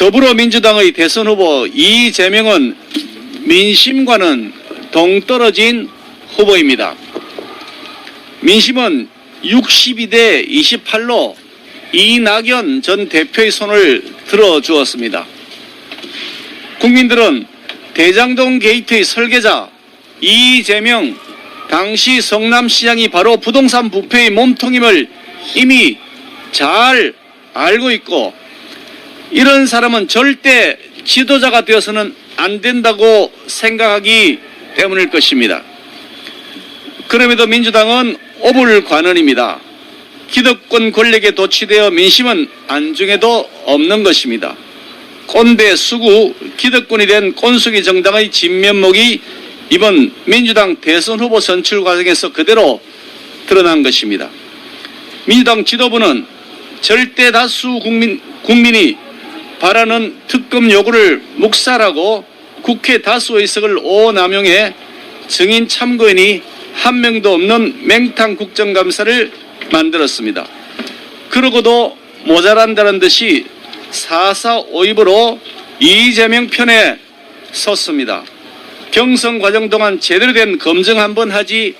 더불어민주당의 대선 후보 이재명은 민심과는 동떨어진 후보입니다. 민심은 62대 28로 이낙연 전 대표의 손을 들어주었습니다. 국민들은 대장동 게이트의 설계자 이재명 당시 성남시장이 바로 부동산 부패의 몸통임을 이미 잘 알고 있고, 이런 사람은 절대 지도자가 되어서는 안 된다고 생각하기 때문일 것입니다. 그럼에도 민주당은 오불관원입니다. 기득권 권력에 도취되어 민심은 안중에도 없는 것입니다. 꼰대 수구 기득권이 된 꼰숙이 정당의 진면목이 이번 민주당 대선 후보 선출 과정에서 그대로 드러난 것입니다. 민주당 지도부는 절대 다수 국민이 바라는 특검 요구를 묵살하고 국회 다수 의석을 오남용해 증인 참고인이 한 명도 없는 맹탕 국정감사를 만들었습니다. 그러고도 모자란다는 듯이 4.4.5입으로 이재명 편에 섰습니다. 경선 과정 동안 제대로 된 검증 한번 하지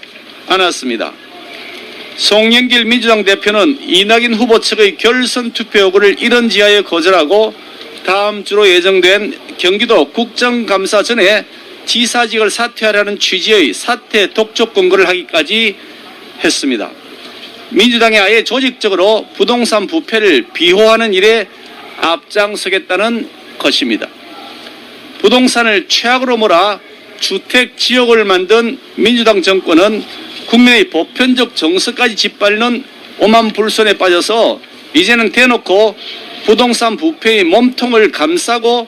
않았습니다. 송영길 민주당 대표는 이낙연 후보 측의 결선 투표 요구를 이런 지하에 거절하고 다음 주로 예정된 경기도 국정감사 전에 지사직을 사퇴하라는 취지의 사퇴 독촉 권고를 하기까지 했습니다. 민주당이 아예 조직적으로 부동산 부패를 비호하는 일에 앞장서겠다는 것입니다. 부동산을 최악으로 몰아 주택 지옥을 만든 민주당 정권은 국민의 보편적 정서까지 짓밟는 오만불손에 빠져서 이제는 대놓고 부동산 부패의 몸통을 감싸고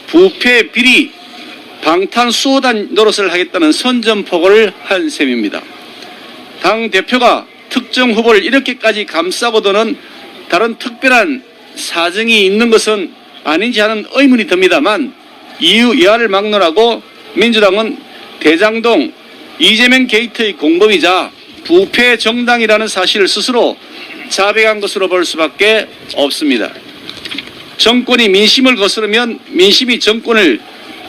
부패 비리 방탄수호단 노릇을 하겠다는 선전포고를 한 셈입니다. 당대표가 특정 후보를 이렇게까지 감싸고도는 다른 특별한 사정이 있는 것은 아닌지 하는 의문이 듭니다만, 이유 여하를 막론하고 민주당은 대장동 이재명 게이트의 공범이자 부패 정당이라는 사실을 스스로 자백한 것으로 볼 수밖에 없습니다. 정권이 민심을 거스르면 민심이 정권을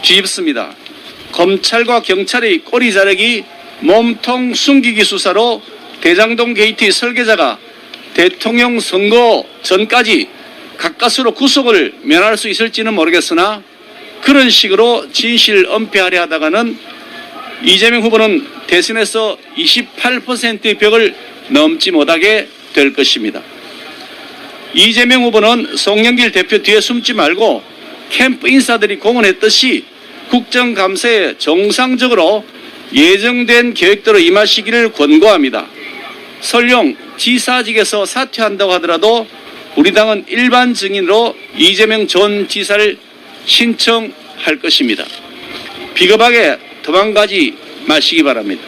뒤집습니다. 검찰과 경찰의 꼬리 자르기 몸통 숨기기 수사로 대장동 게이트의 설계자가 대통령 선거 전까지 가까스로 구속을 면할 수 있을지는 모르겠으나, 그런 식으로 진실 은폐하려 하다가는 이재명 후보는 대선에서 28%의 벽을 넘지 못하게 될 것입니다. 이재명 후보는 송영길 대표 뒤에 숨지 말고 캠프 인사들이 공언했듯이 국정감사에 정상적으로 예정된 계획대로 임하시기를 권고합니다. 설령 지사직에서 사퇴한다고 하더라도 우리 당은 일반 증인으로 이재명 전 지사를 신청할 것입니다. 비겁하게 도망가지 마시기 바랍니다.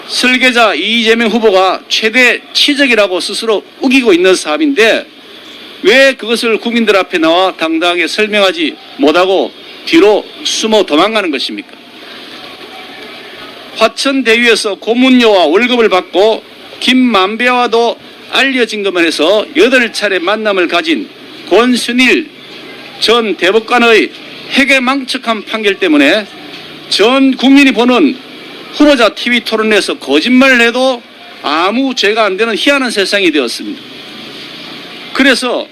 설계자 이재명 후보가 최대 치적이라고 스스로 우기고 있는 사업인데 왜 그것을 국민들 앞에 나와 당당하게 설명하지 못하고 뒤로 숨어 도망가는 것입니까? 화천대유에서 고문료와 월급을 받고 김만배와도 알려진 것만 해서 8차례 만남을 가진 권순일 전 대법관의 해괴망측한 판결 때문에 전 국민이 보는 후보자 TV 토론에서 거짓말을 해도 아무 죄가 안 되는 희한한 세상이 되었습니다. 그래서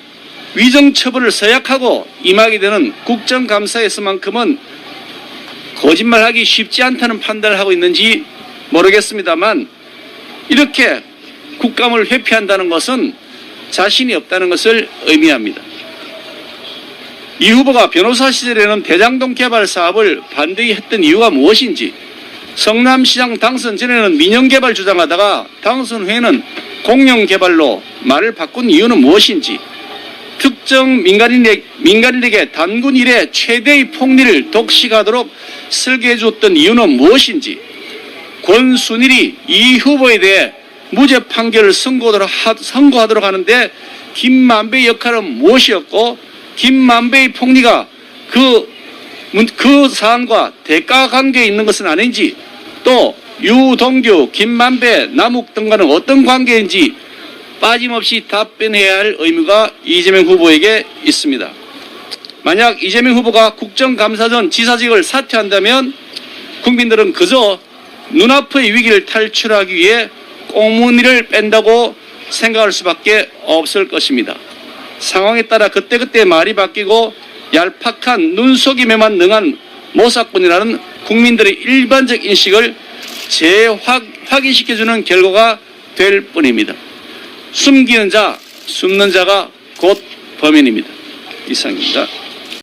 위정처벌을 서약하고 임하게 되는 국정감사에서만큼은 거짓말하기 쉽지 않다는 판단을 하고 있는지 모르겠습니다만, 이렇게 국감을 회피한다는 것은 자신이 없다는 것을 의미합니다. 이 후보가 변호사 시절에는 대장동 개발 사업을 반대히 했던 이유가 무엇인지, 성남시장 당선 전에는 민영개발 주장하다가 당선 후에는 공영개발로 말을 바꾼 이유는 무엇인지, 특정 민간인에게 단군 이래 최대의 폭리를 독식하도록 설계해 주었던 이유는 무엇인지, 권순일이 이 후보에 대해 무죄 판결을 선고하도록 하는데 김만배의 역할은 무엇이었고, 김만배의 폭리가 그 사안과 대가 관계에 있는 것은 아닌지, 또 유동규, 김만배, 남욱 등과는 어떤 관계인지 빠짐없이 답변해야 할 의무가 이재명 후보에게 있습니다. 만약 이재명 후보가 국정감사전 지사직을 사퇴한다면 국민들은 그저 눈앞의 위기를 탈출하기 위해 꽁무니를 뺀다고 생각할 수밖에 없을 것입니다. 상황에 따라 그때그때 말이 바뀌고 얄팍한 눈속임에만 능한 모사꾼이라는 국민들의 일반적 인식을 재확인시켜주는 결과가 될 뿐입니다. 숨기는 자, 숨는 자가 곧 범인입니다. 이상입니다.